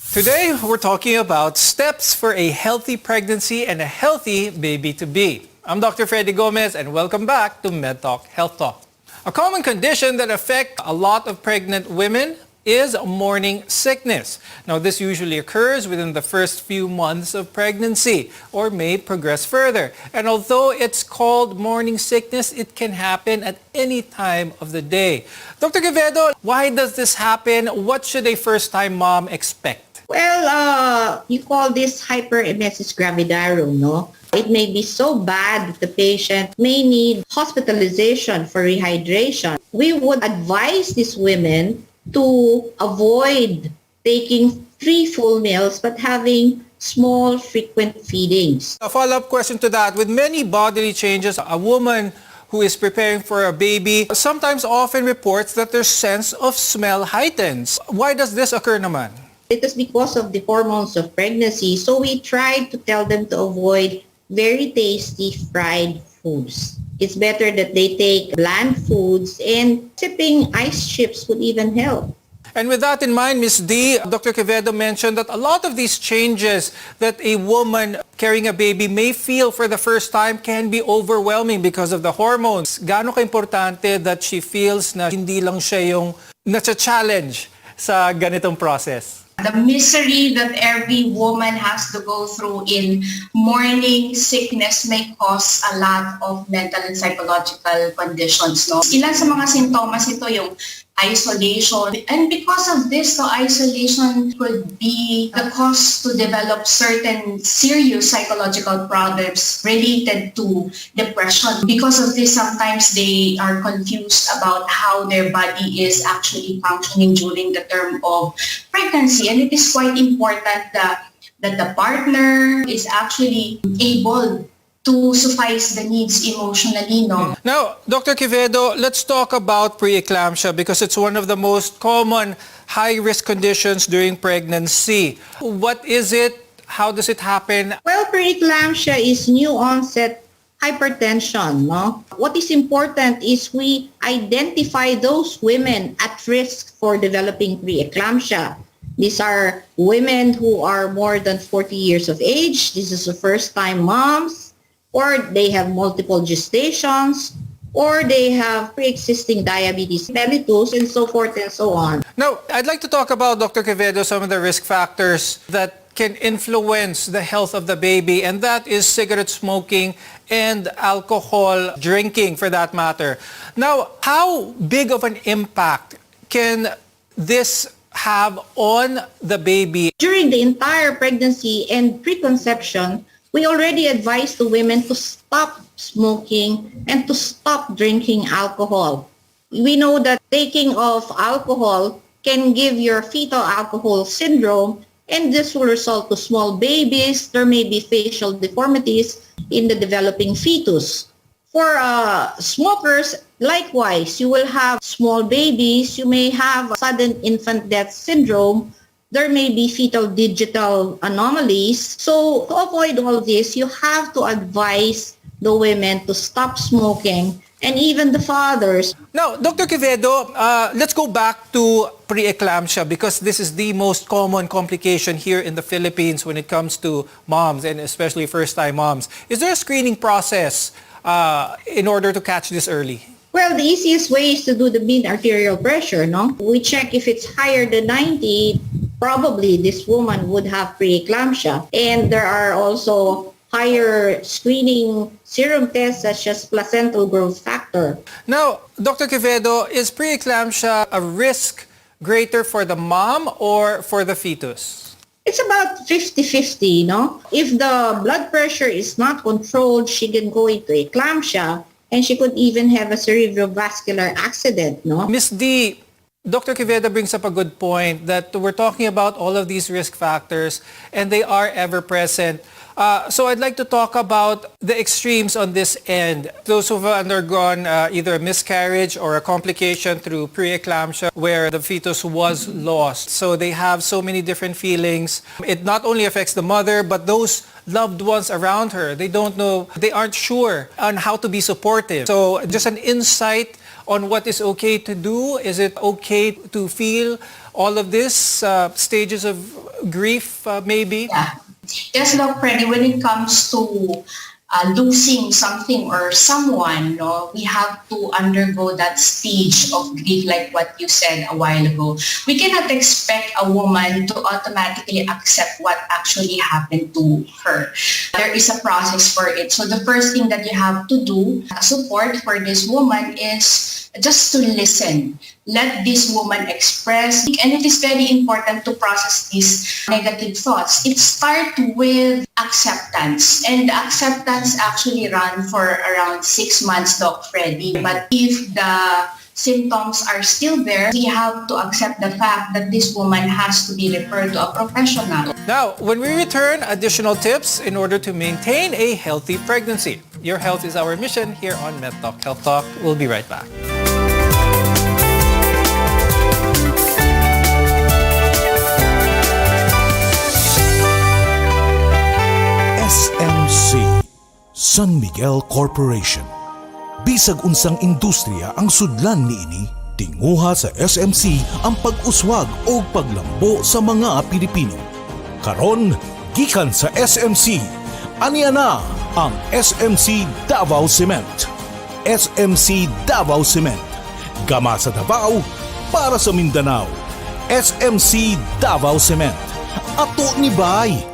Today, we're talking about steps for a healthy pregnancy and a healthy baby-to-be. I'm Dr. Freddy Gomez, and welcome back to MedTalk Health Talk. A common condition that affects a lot of pregnant women is morning sickness. Now, this usually occurs within the first few months of pregnancy or may progress further. And although it's called morning sickness, it can happen at any time of the day. Dr. Quevedo, why does this happen? What should a first-time mom expect? Well, you call this hyperemesis gravidarum, no? It may be so bad that the patient may need hospitalization for rehydration. We would advise these women to avoid taking 3 full meals but having small, frequent feedings. A follow-up question to that. With many bodily changes, a woman who is preparing for a baby sometimes often reports that their sense of smell heightens. Why does this occur naman? It is because of the hormones of pregnancy. So we try to tell them to avoid very tasty fried foods. It's better that they take bland foods, and sipping ice chips would even help. And with that in mind, Ms. D, Dr. Quevedo mentioned that a lot of these changes that a woman carrying a baby may feel for the first time can be overwhelming because of the hormones. Gaano ka-importante that she feels na hindi lang siya yung na-challenge sa ganitong process? The misery that every woman has to go through in morning sickness may cause a lot of mental and psychological conditions. No? Ilan sa mga sintomas ito yung isolation. And because of this, the isolation could be the cause to develop certain serious psychological problems related to depression. Because of this, sometimes they are confused about how their body is actually functioning during the term of pregnancy. And it is quite important that the partner is actually able to suffice the needs emotionally, no? Now, Dr. Quevedo, let's talk about preeclampsia because it's one of the most common high-risk conditions during pregnancy. What is it? How does it happen? Well, preeclampsia is new-onset hypertension, no? What is important is we identify those women at risk for developing preeclampsia. These are women who are more than 40 years of age. This is the first-time moms, or they have multiple gestations, or they have pre-existing diabetes mellitus, and so forth and so on. Now, I'd like to talk about, Dr. Quevedo, some of the risk factors that can influence the health of the baby, and that is cigarette smoking and alcohol drinking, for that matter. Now, how big of an impact can this have on the baby? During the entire pregnancy and preconception, we already advise the women to stop smoking and to stop drinking alcohol. We know that taking of alcohol can give your fetal alcohol syndrome, and this will result to small babies. There may be facial deformities in the developing fetus. For smokers, likewise, you will have small babies. You may have sudden infant death syndrome. There may be fetal digital anomalies. So to avoid all this, you have to advise the women to stop smoking, and even the fathers. Now, Dr. Quevedo, let's go back to preeclampsia because this is the most common complication here in the Philippines when it comes to moms and especially first-time moms. Is there a screening process in order to catch this early? Well, the easiest way is to do the mean arterial pressure, no? We check if it's higher than 90, probably this woman would have preeclampsia. And there are also higher screening serum tests such as placental growth factor. Now, Dr. Quevedo, is preeclampsia a risk greater for the mom or for the fetus? It's about 50-50, no? If the blood pressure is not controlled, she can go into eclampsia and she could even have a cerebrovascular accident, no? Ms. D, Dr. Quevedo brings up a good point that we're talking about all of these risk factors and they are ever present. So I'd like to talk about the extremes on this end. Those who've undergone either a miscarriage or a complication through preeclampsia where the fetus was lost. So they have so many different feelings. It not only affects the mother, but those loved ones around her. They don't know, they aren't sure on how to be supportive. So just an insight on what is okay to do. Is it okay to feel all of this stages of grief maybe? Yeah. Yes, Doc Freddy, when it comes to losing something or someone, no, we have to undergo that stage of grief like what you said a while ago. We cannot expect a woman to automatically accept what actually happened to her. There is a process for it. So the first thing that you have to do, support for this woman, is just to listen. Let this woman express. And it is very important to process these negative thoughts. It starts with acceptance. And the acceptance actually run for around 6 months, Doc Freddy. But if the symptoms are still there, we have to accept the fact that this woman has to be referred to a professional. Now, when we return, additional tips in order to maintain a healthy pregnancy. Your health is our mission here on Med Talk Health Talk. We'll be right back. SMC, San Miguel Corporation. Bisag unsang industriya ang sudlan niini, tinguha sa SMC ang pag-uswag o paglambo sa mga Pilipino. Karon, gikan sa SMC, aniya na ang SMC Davao Cement. SMC Davao Cement, gama sa Davao para sa Mindanao. SMC Davao Cement, ato ni Bay.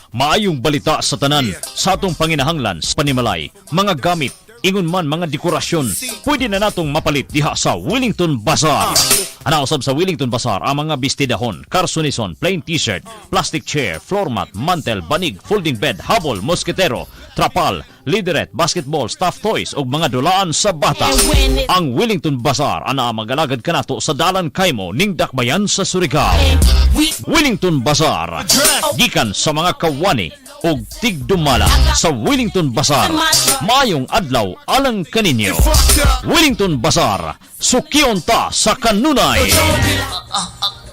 Maayong balita sa tanan sa atong panginahanglan sa panimalay, mga gamit, ingon man mga dekorasyon, pwede na natong mapalit diha sa Wellington Bazaar. Anausab sa Wellington Bazaar ang mga bistidahon, karsunison, plain t-shirt, plastic chair, floor mat, mantel, banig, folding bed, habol, mosketero, trapal, lideret, basketball, stuffed toys ug mga dulaan sa bata. Ang Wellington Bazaar ana magalagad kanato sa Dalan Kaimo ning Dakbayan sa Surigao. Wellington Bazaar, gikan sa mga kawani og tigdumala sa Wellington Bazaar. Mayong adlaw alang kaninyo. Wellington Bazaar, sukiyon ta sa kanunay.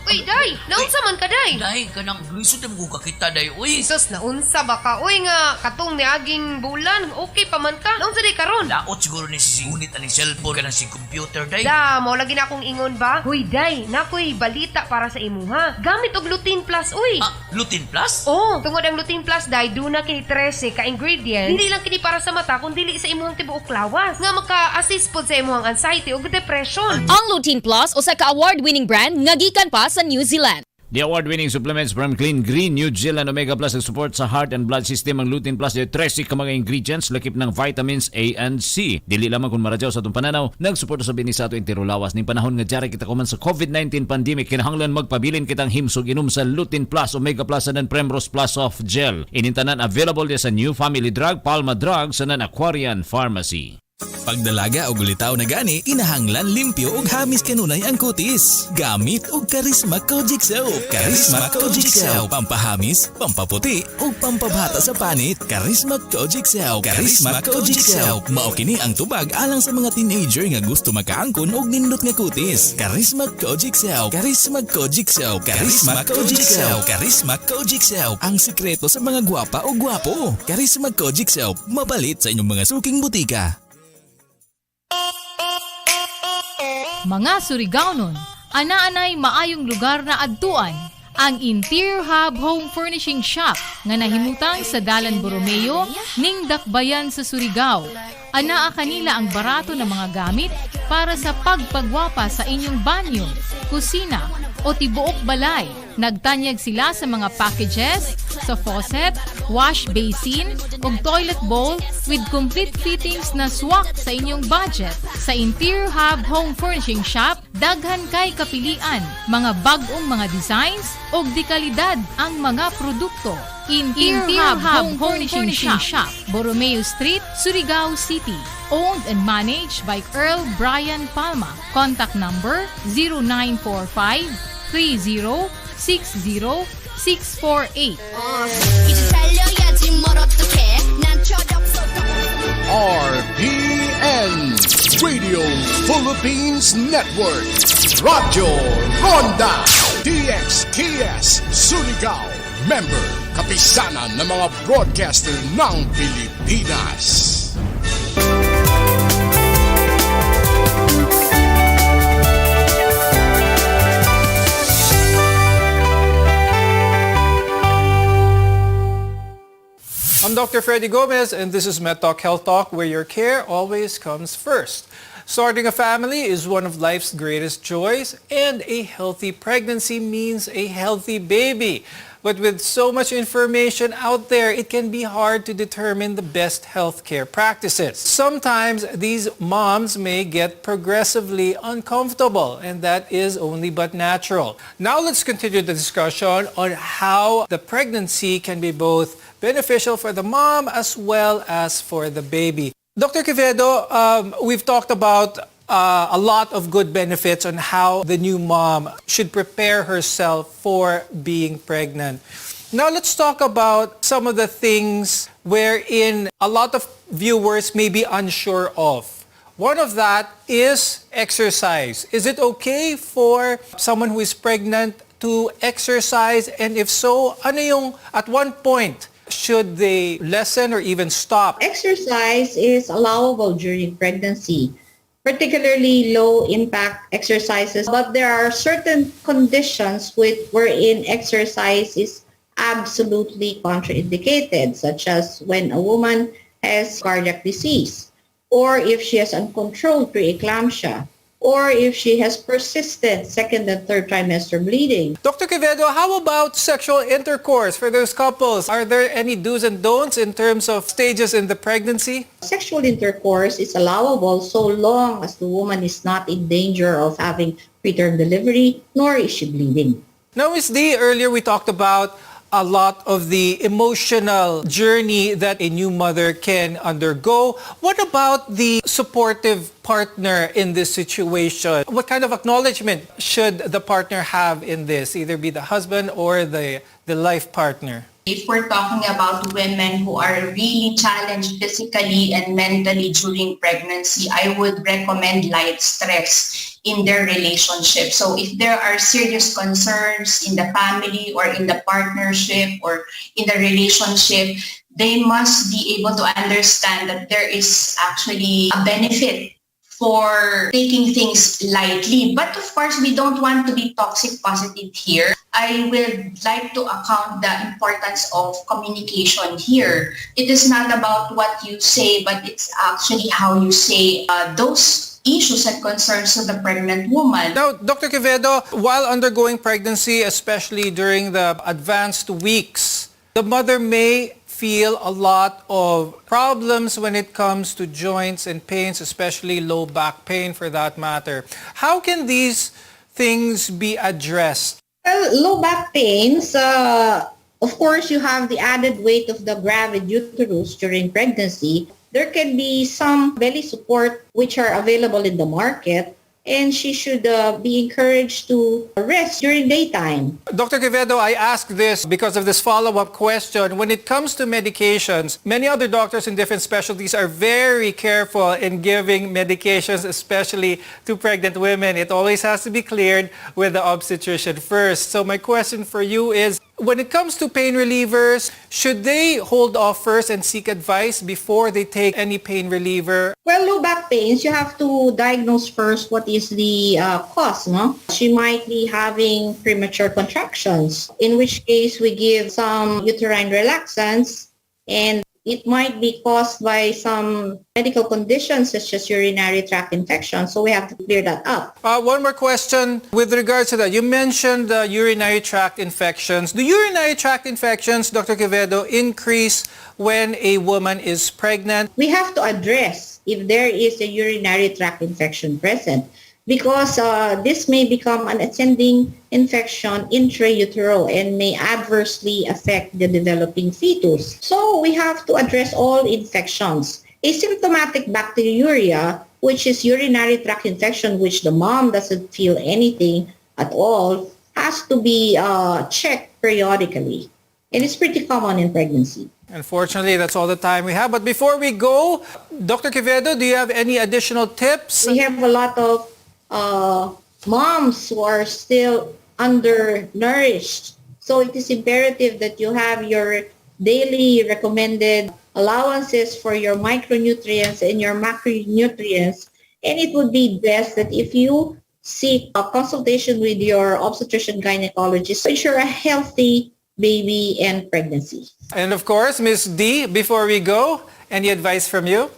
Uy, Day! Naunsa man ka, Day? Day, kanang blusot na mga kakita, Day. Uy! Sus, naunsa ba ka? Uy nga, katong ni aging bulan. Okay pa man ka? Naunsa di karon? Laot siguro ni sisingunit aning cellphone ka ng si computer, Day. Da, mo lagi na akong ingon ba? Uy, Day, nakoy balita para sa imuha. Gamit og Lutein Plus, uy! Lutein Plus? Oo, tungod ang Lutein Plus, Day, doon na kini 13 ka-ingredients. Hindi lang kini para sa mata, kundi sa imuhang tibuok lawas. Nga maka-assist po sa imuhang anxiety o depression. Ang Lutein Plus, usa ka award-winning brand nga gikan pa sa New Zealand. The award-winning supplements from Clean Green New Zealand Omega Plus support sa heart and blood system. Ang Lutein Plus ay 13 ka mga ingredients lakip ng vitamins A and C. Dili lamang kung maradyaw sa itong pananaw, nagsuporta sa binis sa ato intero lawas ning panahon nga jari kita kuman sa COVID-19 pandemic. Kinahanglan magpabilin kitang himsog inom sa Lutein Plus, Omega Plus and Primrose Plus of Gel. Inintanan available sa New Family Drug, Palma Drug sa Aquarian Pharmacy. Pagdalaga og ulitaw na gani, kinahanglan limpyo og hamis kanunay ang kutis. Gamit og Karisma Kojic Soap. Karisma Kojic Soap, pampahamis, pampaputi ug pampabata sa panit. Karisma Kojic Soap. Karisma Kojic Soap. Mao kini ang tubag alang sa mga teenager nga gusto makaangkon og nindot nga kutis. Karisma Kojic Soap. Karisma Kojic Soap. Karisma Kojic Soap. Karisma Kojic Soap. Ang sikreto sa mga gwapa o gwapo. Karisma Kojic Soap, mabalit sa inyong mga suking butika. Mga Surigaonon, ana-anay maayong lugar na adtuan. ang Interior Hub Home Furnishing Shop nga nahimutang sa Dalan Borromeo ning Dakbayan sa Surigao. Anaa kanila ang barato ng mga gamit para sa pagpagwapa sa inyong banyo, kusina o tibuok balay. Nagtanyag sila sa mga packages, sa faucet, wash basin ug toilet bowl with complete fittings na swak sa inyong budget. Sa Interior Hub Home Furnishing Shop, daghan kay kapilian, mga bag-ong mga designs ug dekalidad ang mga produkto. Interior Hub Home Furnishing Shop, Borromeo Street, Surigao City. Owned and managed by Earl Brian Palma. Contact number 0945-30-60648. RPN Radio Philippines Network. Radyo Ronda DXKS Surigao. Member, kapisanan ng mga broadcaster ng Pilipinas. I'm Dr. Freddy Gomez, and this is MedTalk Health Talk, where your care always comes first. Starting a family is one of life's greatest joys, and a healthy pregnancy means a healthy baby. But with so much information out there, it can be hard to determine the best healthcare practices. Sometimes these moms may get progressively uncomfortable, and that is only but natural. Now let's continue the discussion on how the pregnancy can be both beneficial for the mom as well as for the baby. Dr. Quevedo, we've talked about a lot of good benefits on how the new mom should prepare herself for being pregnant. Now let's talk about some of the things wherein a lot of viewers may be unsure of. One of that is exercise. Is it okay for someone who is pregnant to exercise? And if so, ano yung at one point should they lessen or even stop? Exercise is allowable during pregnancy, particularly low-impact exercises. But there are certain conditions wherein exercise is absolutely contraindicated, such as when a woman has cardiac disease, or if she has uncontrolled preeclampsia, or if she has persistent second and third trimester bleeding. Dr. Quevedo, how about sexual intercourse for those couples? Are there any do's and don'ts in terms of stages in the pregnancy? Sexual intercourse is allowable so long as the woman is not in danger of having preterm delivery, nor is she bleeding. Now, Ms. D, earlier we talked about a lot of the emotional journey that a new mother can undergo. What about the supportive partner in this situation? What kind of acknowledgement should the partner have in this, either be the husband or the life partner? If we're talking about women who are really challenged physically and mentally during pregnancy, I would recommend light stress in their relationship. So if there are serious concerns in the family or in the partnership or in the relationship, they must be able to understand that there is actually a benefit for taking things lightly. But of course, we don't want to be toxic positive here. I would like to account the importance of communication here. It is not about what you say, but it's actually how you say those issues and concerns to the pregnant woman. Now, Dr. Quevedo, while undergoing pregnancy, especially during the advanced weeks, the mother may feel a lot of problems when it comes to joints and pains, especially low back pain for that matter. How can these things be addressed? Well, low back pains, of course, you have the added weight of the gravid uterus during pregnancy. There can be some belly support which are available in the market, and she should be encouraged to rest during daytime. Dr. Quevedo, I ask this because of this follow-up question. When it comes to medications, many other doctors in different specialties are very careful in giving medications, especially to pregnant women. It always has to be cleared with the obstetrician first. So my question for you is, When it comes to pain relievers, should they hold off first and seek advice before they take any pain reliever? Well, low back pains, you have to diagnose first what is the cause. No? She might be having premature contractions, in which case we give some uterine relaxants, and it might be caused by some medical conditions such as urinary tract infection. So we have to clear that up. One more question with regards to that. You mentioned urinary tract infections. Do urinary tract infections, Dr. Quevedo, increase when a woman is pregnant? We have to address if there is a urinary tract infection present, because this may become an ascending infection intrautero and may adversely affect the developing fetus. So we have to address all infections. Asymptomatic bacteriuria, which is urinary tract infection, which the mom doesn't feel anything at all, has to be checked periodically. And it's pretty common in pregnancy. Unfortunately, that's all the time we have. But before we go, Dr. Quevedo, do you have any additional tips? We have a lot of moms who are still undernourished. So it is imperative that you have your daily recommended allowances for your micronutrients and your macronutrients. And it would be best that if you seek a consultation with your obstetrician gynecologist to ensure a healthy baby and pregnancy. And of course, Ms. D, before we go, any advice from you?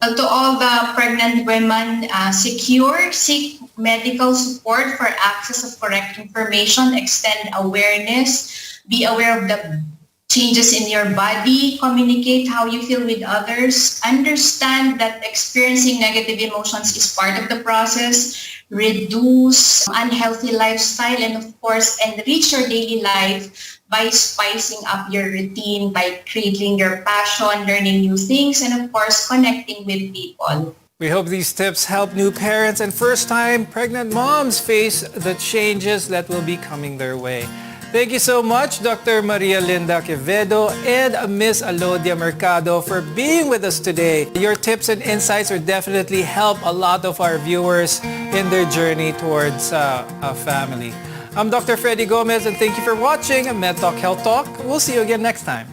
To all the pregnant women, seek medical support for access of correct information, extend awareness, be aware of the changes in your body, communicate how you feel with others, understand that experiencing negative emotions is part of the process, reduce unhealthy lifestyle, and of course, enrich your daily life by spicing up your routine, by cradling your passion, learning new things, and of course, connecting with people. We hope these tips help new parents and first-time pregnant moms face the changes that will be coming their way. Thank you so much, Dr. Maria Linda Quevedo and Ms. Alodia Mercado, for being with us today. Your tips and insights will definitely help a lot of our viewers in their journey towards a family. I'm Dr. Freddy Gomez, and thank you for watching Med Talk Health Talk. We'll see you again next time.